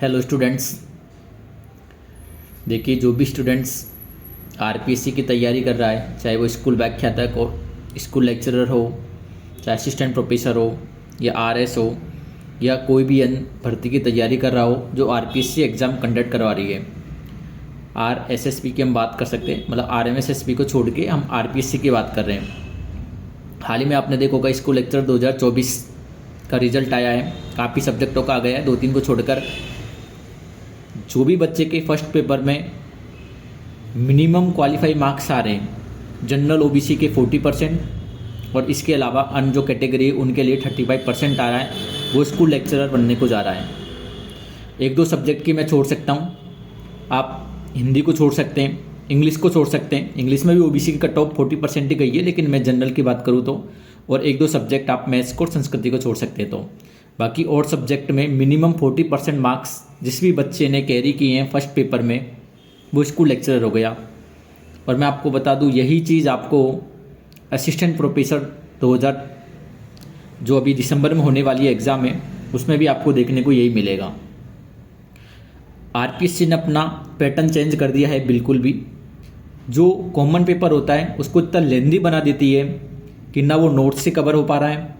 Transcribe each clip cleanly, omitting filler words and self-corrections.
Hello students. देखिए, जो भी स्टूडेंट्स आरपीएससी की तैयारी कर रहा है, चाहे वो स्कूल व्याख्यातक हो, स्कूल लेक्चरर हो, चाहे असिस्टेंट प्रोफेसर हो या आरएस हो, या कोई भी अन्य भर्ती की तैयारी कर रहा हो जो आरपीएससी एग्ज़ाम कंडक्ट करवा रही है। आरएसएसबी की हम बात कर सकते हैं, मतलब आरएमएसएसबी को छोड़ के हम आरपीएससी की बात कर रहे हैं। हाल ही में आपने देखा होगा स्कूल लेक्चर 2024 का रिजल्ट आया है। काफ़ी सब्जेक्टों का आ गया है, 2-3 को छोड़कर। जो भी बच्चे के फर्स्ट पेपर में मिनिमम क्वालिफाई मार्क्स आ रहे हैं, जनरल ओबीसी के 40% और इसके अलावा अन्य जो कैटेगरी है उनके लिए 35% आ रहा है, वो स्कूल लेक्चरर बनने को जा रहा है। 1-2 सब्जेक्ट की मैं छोड़ सकता हूँ, आप हिंदी को छोड़ सकते हैं, इंग्लिश को छोड़ सकते हैं। इंग्लिश में भी ओबीसी की कट ऑफ 40% ही गई है, लेकिन मैं जनरल की बात करूँ तो, और 1-2 सब्जेक्ट आप मैथ्स को और संस्कृति को छोड़ सकते हैं। तो बाकी और सब्जेक्ट में मिनिमम 40% मार्क्स जिस भी बच्चे ने कैरी किए हैं फर्स्ट पेपर में, वो स्कूल लेक्चरर हो गया। और मैं आपको बता दूं, यही चीज़ आपको असिस्टेंट प्रोफेसर 2000 जो अभी दिसंबर में होने वाली है एग्ज़ाम है, उसमें भी आपको देखने को यही मिलेगा। आरपीएससी ने अपना पैटर्न चेंज कर दिया है बिल्कुल भी। जो कॉमन पेपर होता है उसको इतना लेंदी बना देती है कि ना वो नोट्स से कवर हो पा रहा है,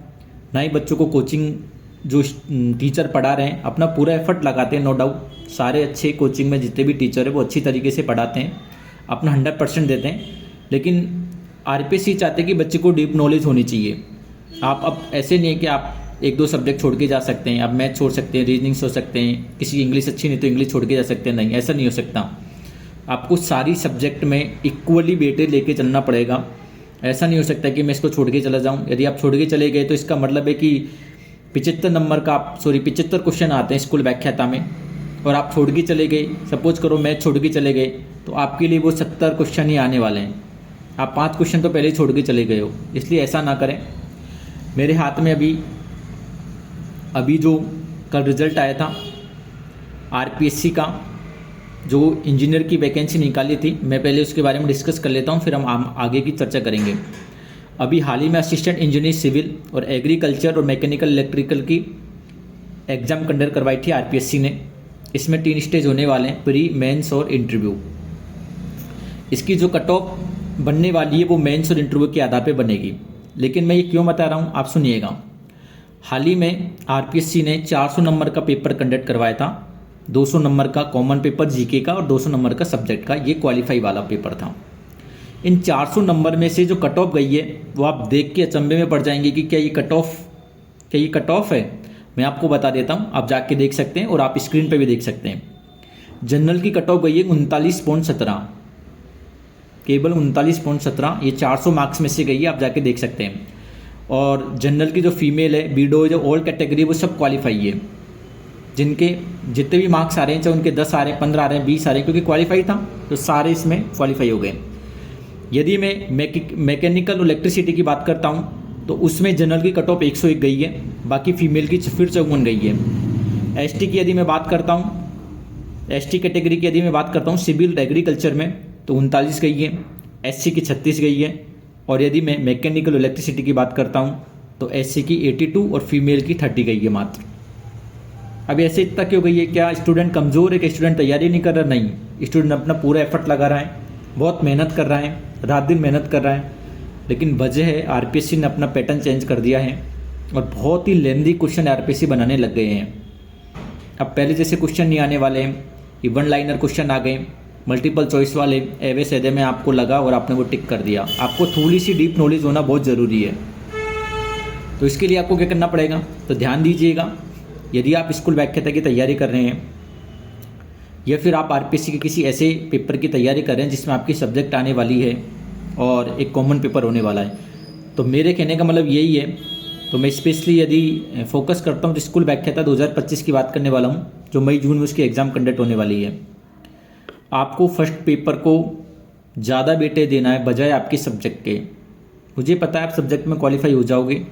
ना ही बच्चों को कोचिंग जो टीचर पढ़ा रहे हैं अपना पूरा एफर्ट लगाते हैं। नो डाउट सारे अच्छे कोचिंग में जितने भी टीचर है वो अच्छी तरीके से पढ़ाते हैं, अपना 100% देते हैं, लेकिन आरपीएससी चाहते हैं कि बच्चे को डीप नॉलेज होनी चाहिए। आप अब ऐसे नहीं है कि आप 1-2 सब्जेक्ट छोड़ के जा सकते हैं, आप मैथ छोड़ सकते हैं, रीजनिंग छोड़ सकते हैं, किसी की इंग्लिश अच्छी नहीं तो इंग्लिश छोड़ के जा सकते हैं। नहीं, ऐसा नहीं हो सकता। आपको सारी सब्जेक्ट में इक्वली वेटेज लेके चलना पड़ेगा। ऐसा नहीं हो सकता कि मैं इसको छोड़ के चला जाऊँ। यदि आप छोड़ के चले गए तो इसका मतलब है कि 75 क्वेश्चन आते हैं स्कूल व्याख्याता में, और आप छोड़ के चले गए, सपोज करो मैथ छोड़ के चले गए, तो आपके लिए वो 70 क्वेश्चन ही आने वाले हैं। आप 5 क्वेश्चन तो पहले ही छोड़ के चले गए हो, इसलिए ऐसा ना करें। मेरे हाथ में अभी जो कल रिजल्ट आया था आरपीएससी का, जो इंजीनियर की वैकेंसी निकाली थी, मैं पहले उसके बारे में डिस्कस कर लेता हूँ, फिर हम आगे की चर्चा करेंगे। अभी हाल ही में असिस्टेंट इंजीनियर सिविल और एग्रीकल्चर और मैकेनिकल इलेक्ट्रिकल की एग्ज़ाम कंडक्ट करवाई थी आरपीएससी ने। इसमें 3 स्टेज होने वाले हैं, प्री, मेंस और इंटरव्यू। इसकी जो कट ऑफ बनने वाली है वो मेंस और इंटरव्यू के आधार पे बनेगी। लेकिन मैं ये क्यों बता रहा हूँ, आप सुनिएगा। हाल ही में आरपीएससी ने 400 नंबर का पेपर कंडक्ट करवाया था, 200 नंबर का कॉमन पेपर जीके का और 200 नंबर का सब्जेक्ट का, ये क्वालिफाई वाला पेपर था। इन 400 नंबर में से जो कट ऑफ गई है वो आप देख के अचंभे में पड़ जाएंगे कि क्या ये कट ऑफ है। मैं आपको बता देता हूँ, आप जाके देख सकते हैं और आप स्क्रीन पे भी देख सकते हैं। जनरल की कट ऑफ गई है 39.17, केवल 39.17, ये 400 मार्क्स में से गई है, आप जाके देख सकते हैं। और जनरल की जो फीमेल है, बीडो, जो ऑल कैटेगरी, वो सब क्वालिफाई है। जिनके जितने भी मार्क्स आ रहे हैं, चाहे उनके 10 आ रहे हैं, 15 आ रहे हैं, 20 आ रहे हैं, क्योंकि क्वालिफाई था तो सारे इसमें क्वालिफाई हो गए। यदि मैं मैकेनिकल और इलेक्ट्रिसिटी की बात करता हूँ तो उसमें जनरल की कट ऑफ 101 गई है, बाकी फीमेल की फिर 54 गई है। एसटी की यदि मैं बात करता हूँ, एसटी कैटेगरी की यदि मैं बात करता हूँ सिविल एग्रीकल्चर में, तो 39 गई है, एससी की 36 गई है। और यदि मैं मैकेनिकल इलेक्ट्रिसिटी की बात करता हूँ तो एससी की 82 और फीमेल की 30 गई है मात्र। अब ऐसे इतना क्यों गई है? क्या स्टूडेंट कमज़ोर है कि स्टूडेंट तैयारी नहीं कर रहा? नहीं, स्टूडेंट अपना पूरा एफर्ट लगा रहा है, बहुत मेहनत कर रहा है, रात दिन मेहनत कर रहा है, लेकिन वजह है आरपीएससी ने अपना पैटर्न चेंज कर दिया है और बहुत ही लेंदी क्वेश्चन आरपीएससी बनाने लग गए हैं। अब पहले जैसे क्वेश्चन नहीं आने वाले हैं, ये 1 लाइनर क्वेश्चन आ गए, मल्टीपल चॉइस वाले, एवे सैदे में आपको लगा और आपने वो टिक कर दिया। आपको थोड़ी सी डीप नॉलेज होना बहुत ज़रूरी है। तो इसके लिए आपको क्या करना पड़ेगा, तो ध्यान दीजिएगा। यदि आप स्कूल व्याख्याता की तैयारी कर रहे हैं या फिर आप आरपीएससी के किसी ऐसे पेपर की तैयारी कर रहे हैं जिसमें आपकी सब्जेक्ट आने वाली है और एक कॉमन पेपर होने वाला है, तो मेरे कहने का मतलब यही है। तो मैं स्पेशली यदि फोकस करता हूँ तो स्कूल व्याख्याता 2025 की बात करने वाला हूँ, जो मई जून में उसकी एग्ज़ाम कंडक्ट होने वाली है। आपको फर्स्ट पेपर को ज़्यादा वेटेज देना है बजाय आपके सब्जेक्ट के। मुझे पता है आप सब्जेक्ट में क्वालिफाई हो जाओगे,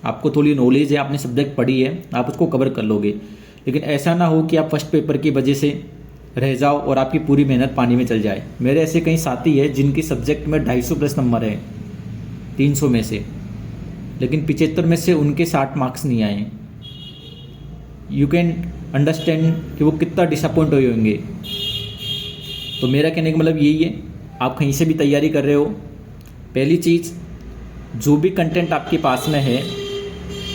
आपको थोड़ी नॉलेज है, आपने सब्जेक्ट पढ़ी है, आप उसको कवर कर लोगे, लेकिन ऐसा ना हो कि आप फर्स्ट पेपर की वजह से रह जाओ और आपकी पूरी मेहनत पानी में चल जाए। मेरे ऐसे कई साथी हैं जिनके सब्जेक्ट में 250 प्लस नंबर है 300 में से, लेकिन 75 में से उनके 60 मार्क्स नहीं आए। यू कैन अंडरस्टैंड कि वो कितना डिसअपॉइंट हुए होंगे। तो मेरा कहने का मतलब यही है, आप कहीं से भी तैयारी कर रहे हो, पहली चीज़ जो भी कंटेंट आपके पास में है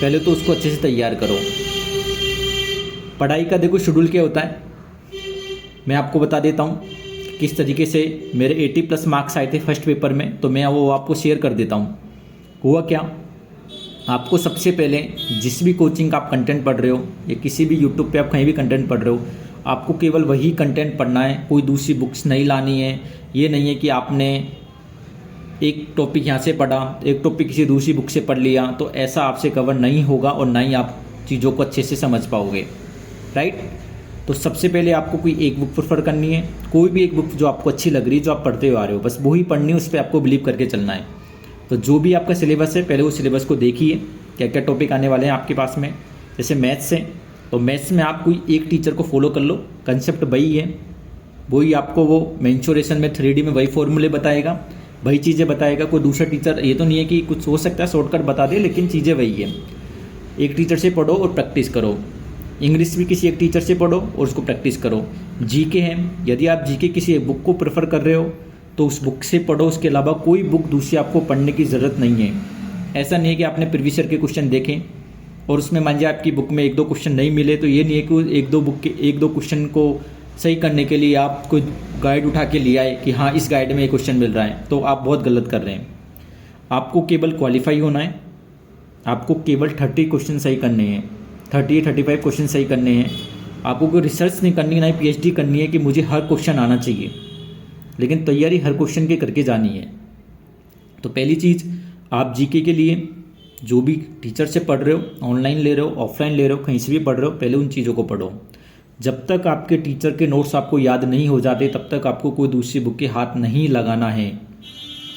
पहले तो उसको अच्छे से तैयार करो। पढ़ाई का देखो शेड्यूल क्या होता है, मैं आपको बता देता हूँ किस तरीके से मेरे 80+ मार्क्स आए थे फर्स्ट पेपर में, तो मैं वो आपको शेयर कर देता हूँ। हुआ क्या, आपको सबसे पहले जिस भी कोचिंग का आप कंटेंट पढ़ रहे हो या किसी भी यूट्यूब पे आप कहीं भी कंटेंट पढ़ रहे हो, आपको केवल वही कंटेंट पढ़ना है, कोई दूसरी बुक्स नहीं लानी है। ये नहीं है कि आपने एक टॉपिक यहाँ से पढ़ा, एक टॉपिक किसी दूसरी बुक से पढ़ लिया, तो ऐसा आपसे कवर नहीं होगा और ना ही आप चीज़ों को अच्छे से समझ पाओगे, राइट। तो सबसे पहले आपको कोई एक बुक प्रेफर करनी है, कोई भी एक बुक जो आपको अच्छी लग रही है, जो आप पढ़ते हुए आ रहे हो, बस वही पढ़नी है, उस पर आपको बिलीव करके चलना है। तो जो भी आपका सिलेबस है पहले वो सिलेबस को देखिए, क्या क्या टॉपिक आने वाले हैं आपके पास में। जैसे मैथ्स है तो मैथ्स में आप कोई एक टीचर को फॉलो कर लो, कंसेप्ट वही है, वही आपको वो मेंसुरेशन में 3D में वही फॉर्मूले बताएगा, वही चीज़ें बताएगा। कोई दूसरा टीचर, ये तो नहीं है कि कुछ हो सकता है शॉर्टकट बता दे, लेकिन चीज़ें वही है। एक टीचर से पढ़ो और प्रैक्टिस करो। इंग्लिश भी किसी एक टीचर से पढ़ो और उसको प्रैक्टिस करो। जीके है, यदि आप जीके किसी एक बुक को प्रेफर कर रहे हो तो उस बुक से पढ़ो, उसके अलावा कोई बुक दूसरी आपको पढ़ने की ज़रूरत नहीं है। ऐसा नहीं है कि आपने प्रीवियस ईयर के क्वेश्चन देखें और उसमें मान लीजिए आपकी बुक में 1-2 क्वेश्चन नहीं मिले, तो ये नहीं है कि 1-2 क्वेश्चन को सही करने के लिए आप कोई गाइड उठा के ले आए कि हाँ इस गाइड में ये क्वेश्चन मिल रहा है, तो आप बहुत गलत कर रहे हैं। आपको केवल क्वालिफाई होना है, आपको केवल 30 क्वेश्चन सही करने हैं, 30-35 क्वेश्चन सही करने हैं। आपको कोई रिसर्च नहीं करनी, ना ही PhD करनी है कि मुझे हर क्वेश्चन आना चाहिए, लेकिन तैयारी हर क्वेश्चन की करके जानी है। तो पहली चीज़, आप जीके के लिए जो भी टीचर से पढ़ रहे हो, ऑनलाइन ले रहे हो, ऑफलाइन ले रहे हो, कहीं से भी पढ़ रहे हो, पहले उन चीज़ों को पढ़ो। जब तक आपके टीचर के नोट्स आपको याद नहीं हो जाते तब तक आपको कोई दूसरी बुक के हाथ नहीं लगाना है,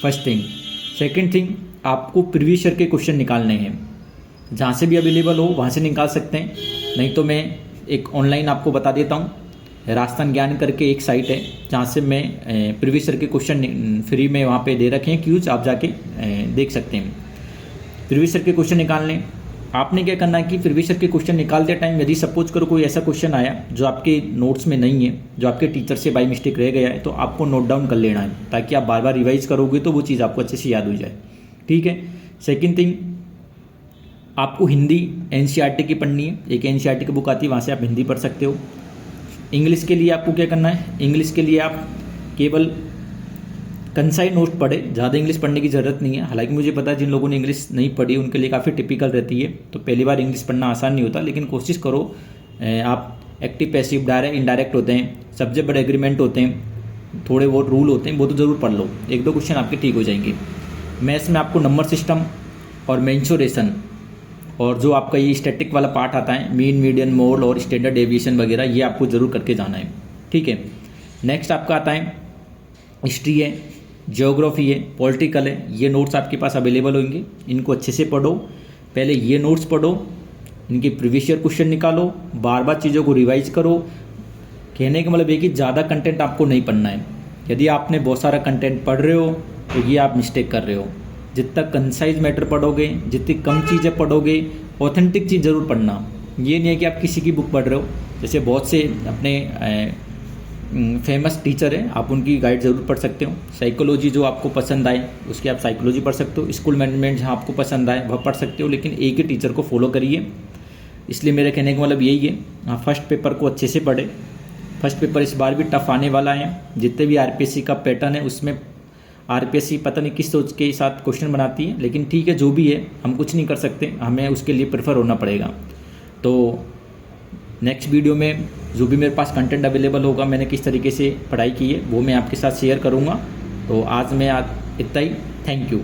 फर्स्ट थिंग। सेकेंड थिंग, आपको प्रीवियस ईयर के क्वेश्चन निकालने हैं, जहाँ से भी अवेलेबल हो वहाँ से निकाल सकते हैं। नहीं तो मैं एक ऑनलाइन आपको बता देता हूँ, राजस्थान ज्ञान करके एक साइट है जहाँ से मैं प्रीवियस ईयर के क्वेश्चन फ्री में वहाँ पे दे रखे हैं क्यूज, आप जाके देख सकते हैं। प्रीवियस ईयर के क्वेश्चन निकालने, आपने क्या करना है कि प्रीवियस ईयर के क्वेश्चन निकालते टाइम यदि सपोज करो कोई ऐसा क्वेश्चन आया जो आपके नोट्स में नहीं है, जो आपके टीचर से बाय मिस्टेक रह गया है, तो आपको नोट डाउन कर लेना है, ताकि आप बार बार रिवाइज करोगे तो वो चीज़ आपको अच्छे से याद हो जाए, ठीक है। सेकेंड थिंग, आपको हिंदी NCERT की पढ़नी है, एक NCERT की बुक आती है, वहाँ से आप हिंदी पढ़ सकते हो। इंग्लिश के लिए आपको क्या करना है, इंग्लिश के लिए आप केवल कंसाइज नोट पढ़े, ज़्यादा इंग्लिश पढ़ने की ज़रूरत नहीं है। हालांकि मुझे पता है जिन लोगों ने इंग्लिश नहीं पढ़ी उनके लिए काफ़ी टिपिकल रहती है, तो पहली बार इंग्लिश पढ़ना आसान नहीं होता, लेकिन कोशिश करो। आप एक्टिव, पैसिव, डायरेक्ट, इनडायरेक्ट होते हैं, सब्जेक्ट वर्ब एग्रीमेंट होते हैं, थोड़े बहुत रूल होते हैं, वो तो ज़रूर पढ़ लो, 1-2 क्वेश्चन आपके ठीक हो जाएंगे। मैथ्स में आपको नंबर सिस्टम और मेंसुरेशन और जो आपका ये स्टैटिक वाला पार्ट आता है, मीन, मीडियन, मोड और स्टैंडर्ड डेविएशन वगैरह, ये आपको ज़रूर करके जाना है, ठीक है। नेक्स्ट आपका आता है हिस्ट्री है, ज्योग्राफी है, पॉलिटिकल है। ये नोट्स आपके पास अवेलेबल होंगे, इनको अच्छे से पढ़ो। पहले ये नोट्स पढ़ो, इनके प्रीवियस ईयर क्वेश्चन निकालो, बार बार चीज़ों को रिवाइज करो। कहने का मतलब ये कि ज़्यादा कंटेंट आपको नहीं पढ़ना है। यदि आपने बहुत सारा कंटेंट पढ़ रहे हो तो ये आप मिस्टेक कर रहे हो। जितना कंसाइज मैटर पढ़ोगे, जितनी कम चीज़ें पढ़ोगे, ऑथेंटिक चीज़ ज़रूर पढ़ना। ये नहीं है कि आप किसी की बुक पढ़ रहे हो, जैसे बहुत से अपने फेमस टीचर है, आप उनकी गाइड ज़रूर पढ़ सकते हो। साइकोलॉजी जो आपको पसंद आए उसकी आप साइकोलॉजी पढ़ सकते हो, स्कूल मैनेजमेंट जहाँ आपको पसंद आए वह पढ़ सकते हो, लेकिन एक ही टीचर को फॉलो करिए। इसलिए मेरे कहने का मतलब यही है, हाँ फर्स्ट पेपर को अच्छे से पढ़े। फर्स्ट पेपर इस बार भी टफ आने वाला है। जितने भी RPSC का पैटर्न है उसमें RPSC पता नहीं किस सोच के साथ क्वेश्चन बनाती है, लेकिन ठीक है, जो भी है हम कुछ नहीं कर सकते, हमें उसके लिए प्रेफर होना पड़ेगा। तो नेक्स्ट वीडियो में जो भी मेरे पास कंटेंट अवेलेबल होगा, मैंने किस तरीके से पढ़ाई की है वो मैं आपके साथ शेयर करूँगा। तो आज मैं इतना ही, थैंक यू।